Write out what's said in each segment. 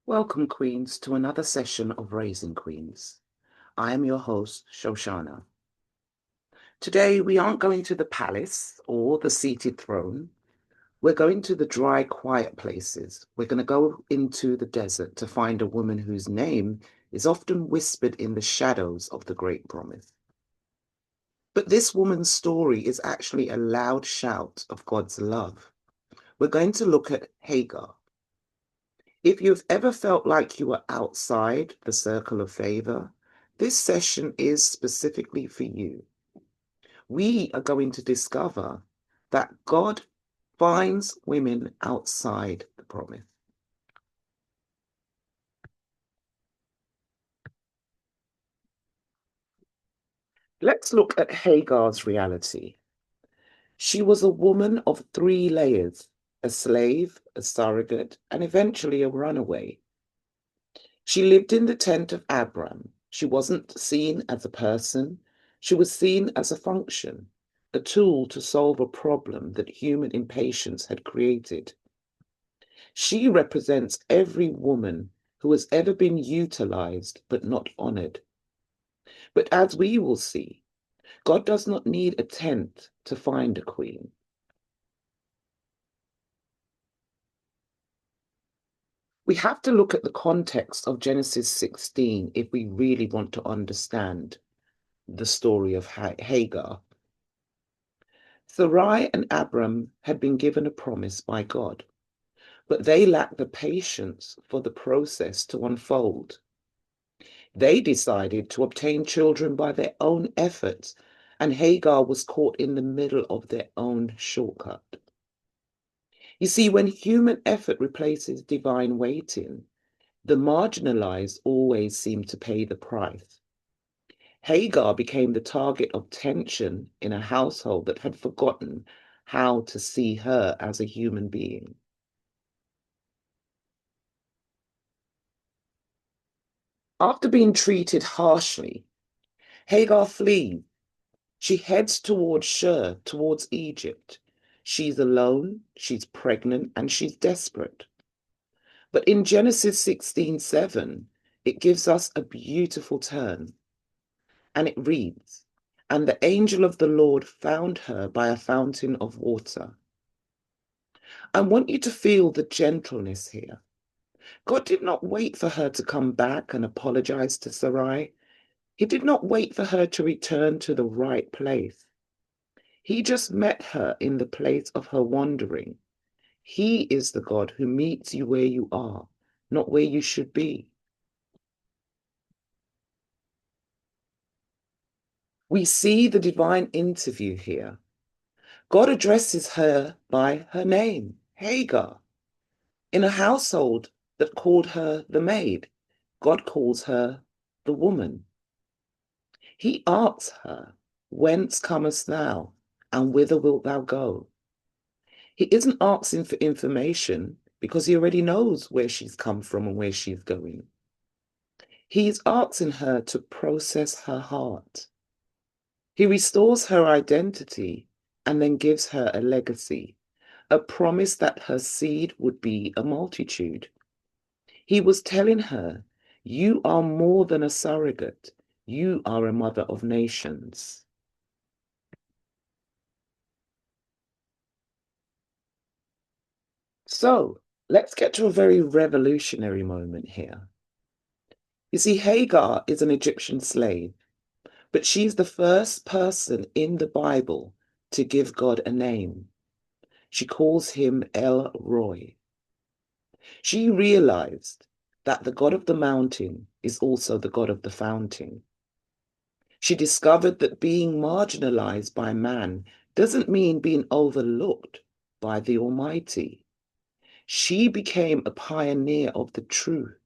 Welcome, Queens, to another session of Raising Queens. I am your host, Shoshana. Today, we aren't going to the palace or the seated throne. We're going to the dry, quiet places. We're going to go into the desert to find a woman whose name is often whispered in the shadows of the great promise. But this woman's story is actually a loud shout of God's love. We're going to look at Hagar. If you've ever felt like you were outside the circle of favor, this session is specifically for you. We are going to discover that God finds women outside the promise. Let's look at Hagar's reality. She was a woman of three layers: a slave, a surrogate, and eventually a runaway. She lived in the tent of Abram. She wasn't seen as a person. She was seen as a function, a tool to solve a problem that human impatience had created. She represents every woman who has ever been utilized but not honored. But as we will see, God does not need a tent to find a queen. We have to look at the context of Genesis 16 if we really want to understand the story of Hagar. Sarai and Abram had been given a promise by God, but they lacked the patience for the process to unfold. They decided to obtain children by their own efforts, and Hagar was caught in the middle of their own shortcut. You see, when human effort replaces divine waiting, the marginalized always seem to pay the price. Hagar became the target of tension in a household that had forgotten how to see her as a human being. After being treated harshly, Hagar flees. She heads towards Shur, towards Egypt. She's alone, she's pregnant, and she's desperate. But in Genesis 16:7, it gives us a beautiful turn. And it reads, "And the angel of the Lord found her by a fountain of water." I want you to feel the gentleness here. God did not wait for her to come back and apologize to Sarai. He did not wait for her to return to the right place. He just met her in the place of her wandering. He is the God who meets you where you are, not where you should be. We see the divine interview here. God addresses her by her name, Hagar. In a household that called her the maid, God calls her the woman. He asks her, "Whence comest thou, and whither wilt thou go?" He isn't asking for information because he already knows where she's come from and where she's going. He's asking her to process her heart. He restores her identity and then gives her a legacy, a promise that her seed would be a multitude. He was telling her, "You are more than a surrogate. You are a mother of nations." So let's get to a very revolutionary moment here. You see, Hagar is an Egyptian slave, but she's the first person in the Bible to give God a name. She calls him El Roi. She realized that the God of the mountain is also the God of the fountain. She discovered that being marginalized by man doesn't mean being overlooked by the Almighty. She became a pioneer of the truth.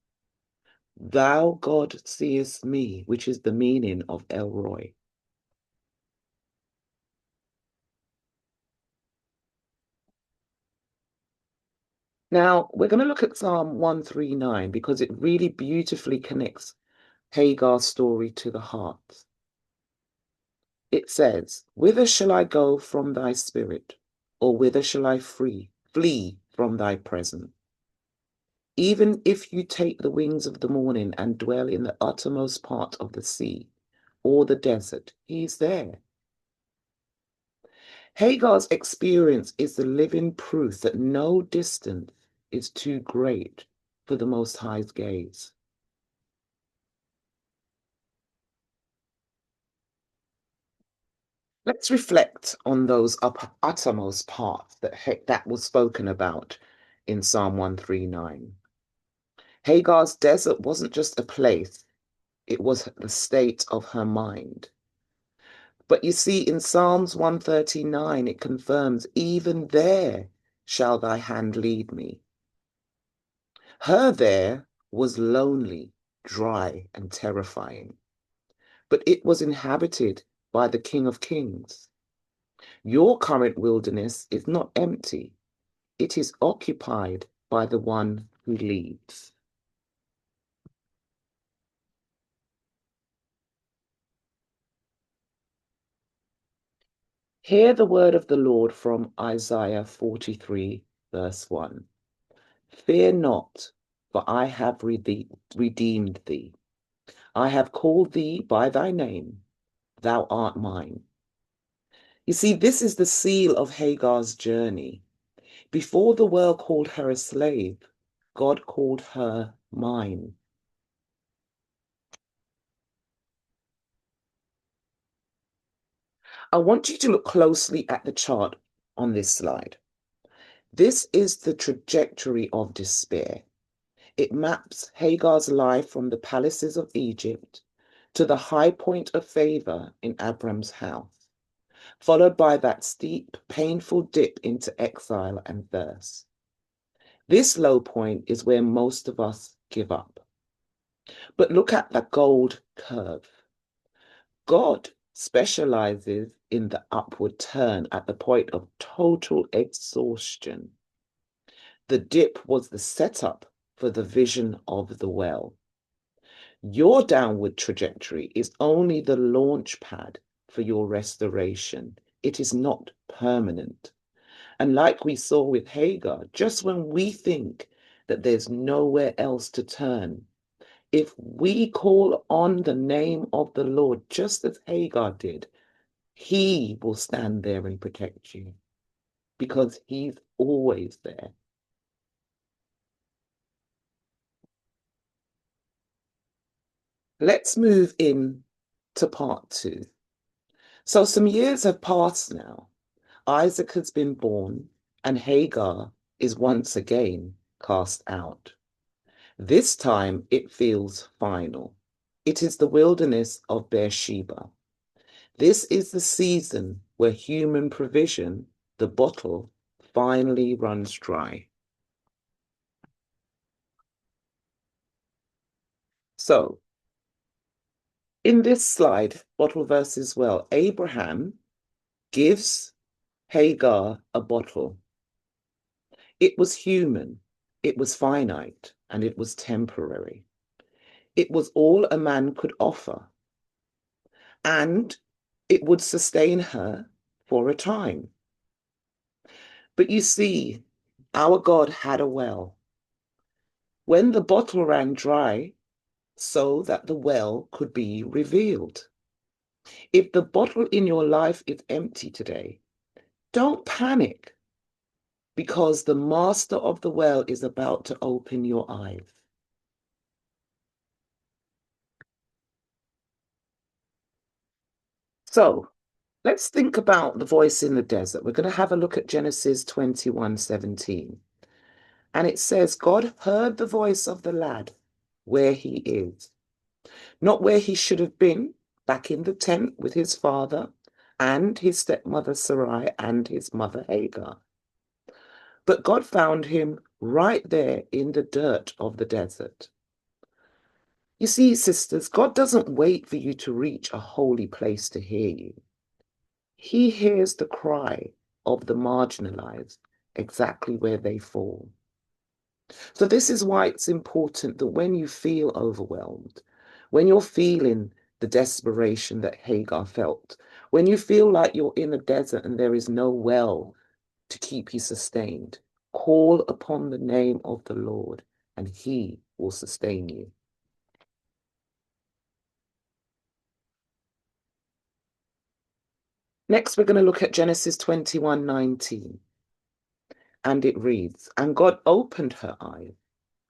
"Thou, God, seest me," which is the meaning of El Roi. Now, we're going to look at Psalm 139 because it really beautifully connects Hagar's story to the heart. It says, "Whither shall I go from thy spirit? Or whither shall I flee from thy presence? Even if you take the wings of the morning and dwell in the uttermost part of the sea or the desert, he's there. Hagar's experience is the living proof that no distance is too great for the Most High's gaze. Let's reflect on those uttermost parts that was spoken about in Psalm 139. Hagar's desert wasn't just a place, it was the state of her mind. But you see, in Psalms 139, it confirms, even there shall thy hand lead me. Her there was lonely, dry, and terrifying, but it was inhabited by the King of Kings. Your current wilderness is not empty, it is occupied by the one who leads. Hear the word of the Lord from Isaiah 43, verse 1. Fear not, for I have redeemed thee. I have called thee by thy name. Thou art mine. You see, this is the seal of Hagar's journey. Before the world called her a slave, God called her mine. I want you to look closely at the chart on this slide. This is the trajectory of despair. It maps Hagar's life from the palaces of Egypt to the high point of favor in Abram's house, followed by that steep, painful dip into exile and thirst. This low point is where most of us give up. But look at the gold curve. God specializes in the upward turn at the point of total exhaustion. The dip was the setup for the vision of the well. Your downward trajectory is only the launch pad for your restoration. It is not permanent. And like we saw with Hagar, just when we think that there's nowhere else to turn, if we call on the name of the Lord, just as Hagar did, he will stand there and protect you because he's always there. Let's move in to part 2. So some years have passed now. Isaac has been born, and Hagar is once again cast out. This time it feels final. It is the wilderness of Beersheba. This is the season where human provision, the bottle, finally runs dry. So, in this slide, bottle verse as well, Abraham gives Hagar a bottle. It was human, it was finite, and it was temporary. It was all a man could offer, and it would sustain her for a time. But you see, our God had a well. When the bottle ran dry, so that the well could be revealed. If the bottle in your life is empty today, don't panic because the master of the well is about to open your eyes. So let's think about the voice in the desert. We're going to have a look at Genesis 21:17. And it says, God heard the voice of the lad where he is, not where he should have been, back in the tent with his father and his stepmother Sarai and his mother Hagar. But God found him right there in the dirt of the desert. You see, sisters, God doesn't wait for you to reach a holy place to hear you. He hears the cry of the marginalized exactly where they fall. So this is why it's important that when you feel overwhelmed, when you're feeling the desperation that Hagar felt, when you feel like you're in a desert and there is no well to keep you sustained, call upon the name of the Lord and he will sustain you. Next, we're going to look at Genesis 21:19. And it reads, "And God opened her eyes,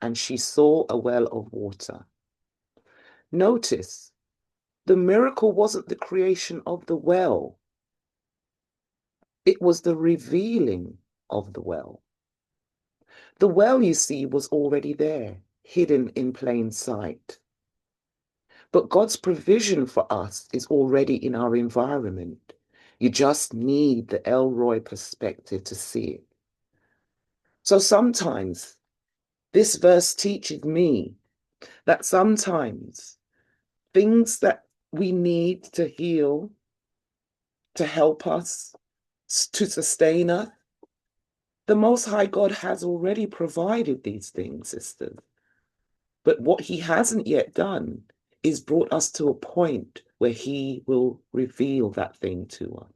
and she saw a well of water." Notice, the miracle wasn't the creation of the well. It was the revealing of the well. The well, you see, was already there, hidden in plain sight. But God's provision for us is already in our environment. You just need the Elroy perspective to see it. So sometimes this verse teaches me that sometimes things that we need to heal, to help us, to sustain us, the Most High God has already provided these things, sisters. But what he hasn't yet done is brought us to a point where he will reveal that thing to us.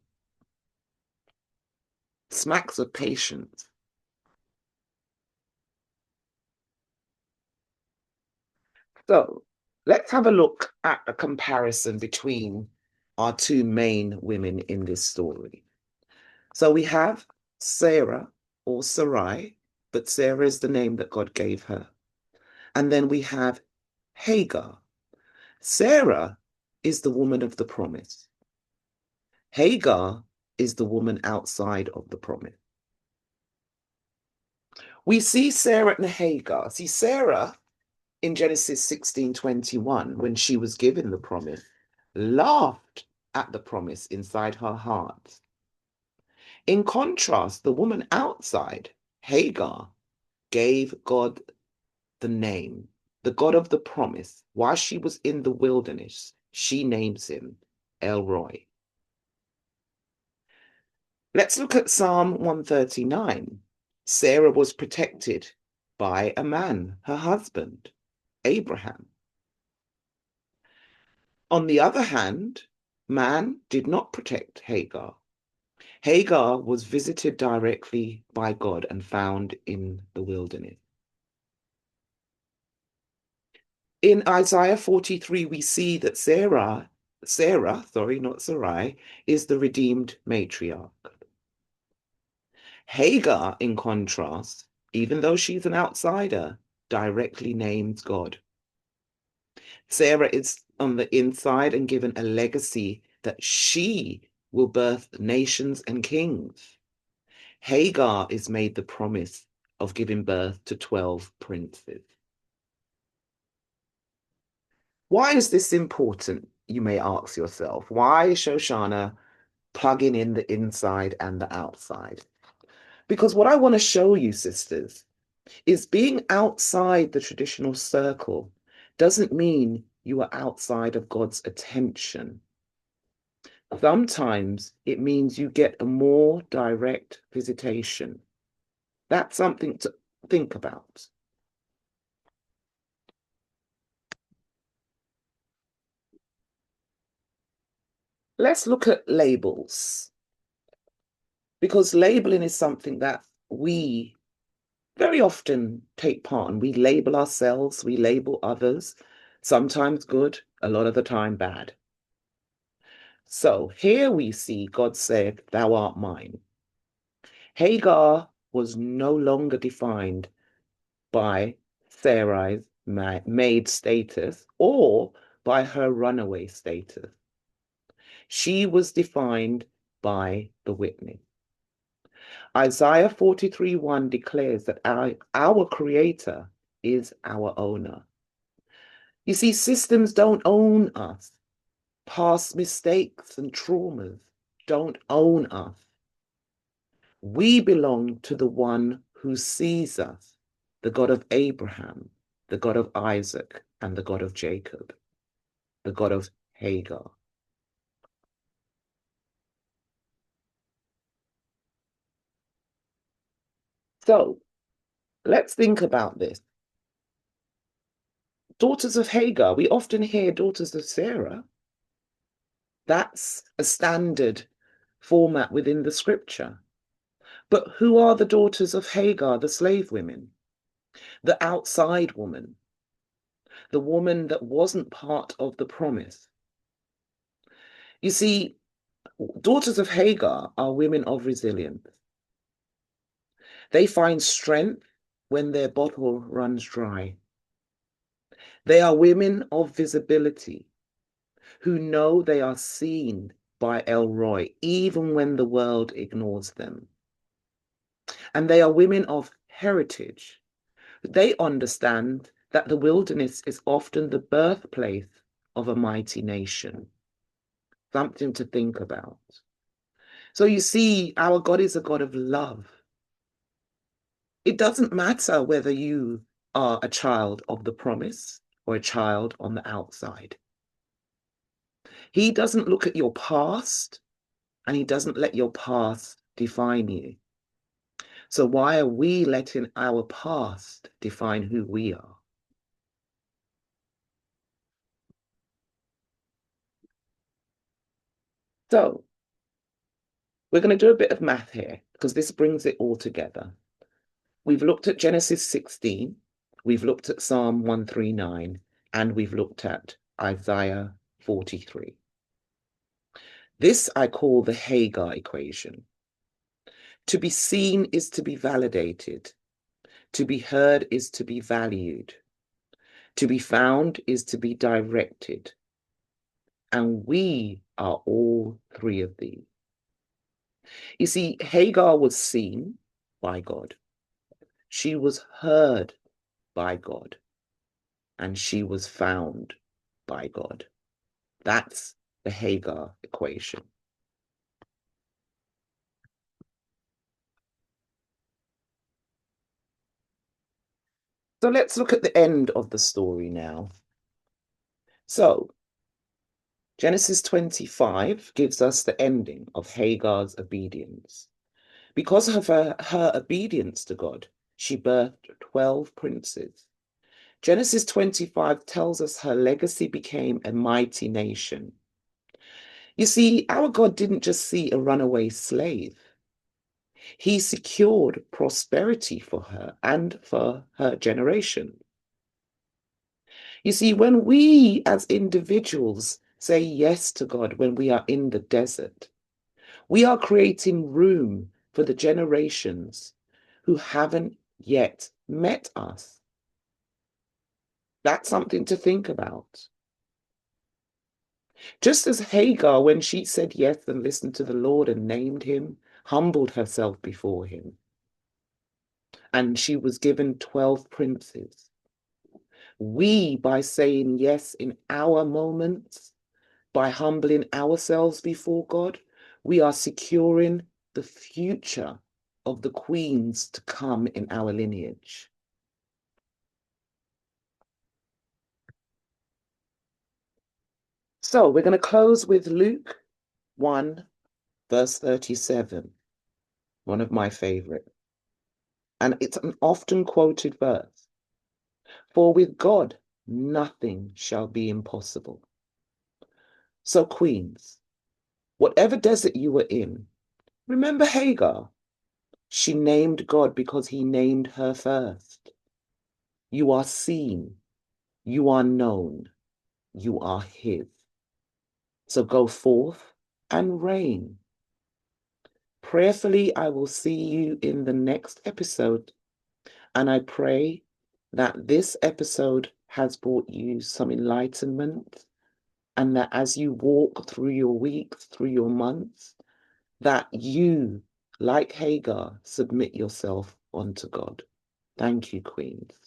Smacks of patience. So let's have a look at a comparison between our two main women in this story. So we have Sarah or Sarai, but Sarah is the name that God gave her. And then we have Hagar. Sarah is the woman of the promise. Hagar is the woman outside of the promise. We see Sarah and Hagar. See, Sarah in Genesis 16:21, when she was given the promise, laughed at the promise inside her heart. In contrast, the woman outside, Hagar, gave God the name, the God of the promise. While she was in the wilderness, she names him Elroy. Let's look at Psalm 139. Sarah was protected by a man, her husband, Abraham. On the other hand, man did not protect Hagar. Hagar was visited directly by God and found in the wilderness. In Isaiah 43, we see that Sarah, not Sarai, is the redeemed matriarch. Hagar, in contrast, even though she's an outsider, directly names God. Sarah is on the inside and given a legacy that she will birth nations and kings. Hagar is made the promise of giving birth to 12 princes. Why is this important? You may ask yourself. Why is Shoshana plugging in the inside and the outside? Because what I want to show you, sisters, is being outside the traditional circle doesn't mean you are outside of God's attention. Sometimes it means you get a more direct visitation. That's something to think about. Let's look at labels, because labeling is something that we very often take part in. We label ourselves, we label others, sometimes good, a lot of the time bad. So here we see God said, "Thou art mine." Hagar was no longer defined by Sarai's maid status or by her runaway status. She was defined by the witness. Isaiah 43:1 declares that our Creator is our owner. You see, systems don't own us. Past mistakes and traumas don't own us. We belong to the one who sees us, the God of Abraham, the God of Isaac, and the God of Jacob, the God of Hagar. So let's think about this. Daughters of Hagar, we often hear daughters of Sarah. That's a standard format within the scripture. But who are the daughters of Hagar, the slave women? the outside woman, the woman that wasn't part of the promise. You see, daughters of Hagar are women of resilience. They find strength when their bottle runs dry. They are women of visibility who know they are seen by El Roy, even when the world ignores them. And they are women of heritage. They understand that the wilderness is often the birthplace of a mighty nation. Something to think about. So you see, our God is a God of love. It doesn't matter whether you are a child of the promise or a child on the outside. He doesn't look at your past, and he doesn't let your past define you. So why are we letting our past define who we are? So we're going to do a bit of math here because this brings it all together. We've looked at Genesis 16, we've looked at Psalm 139, and we've looked at Isaiah 43. This I call the Hagar equation. To be seen is to be validated. To be heard is to be valued. To be found is to be directed. And we are all three of these. You see, Hagar was seen by God. She was heard by God. And she was found by God. That's the Hagar equation. So let's look at the end of the story now. So Genesis 25 gives us the ending of Hagar's obedience. Because of her obedience to God, she birthed 12 princes. Genesis 25 tells us her legacy became a mighty nation. You see, our God didn't just see a runaway slave. He secured prosperity for her and for her generation. You see, when we as individuals say yes to God when we are in the desert, we are creating room for the generations who haven't yet met us. That's something to think about. Just as Hagar, when she said yes and listened to the Lord and named him, humbled herself before him, and she was given 12 princes. We, by saying yes in our moments, by humbling ourselves before God, we are securing the future of the queens to come in our lineage. So we're going to close with Luke 1, verse 37, one of my favorite. And it's an often quoted verse. For with God, nothing shall be impossible. So, queens, whatever desert you were in, remember Hagar. She named God because he named her first. You are seen, you are known, you are his. So go forth and reign. Prayerfully, I will see you in the next episode. And I pray that this episode has brought you some enlightenment, and that as you walk through your weeks, through your months, that you, like Hagar, submit yourself unto God. Thank you, Queens.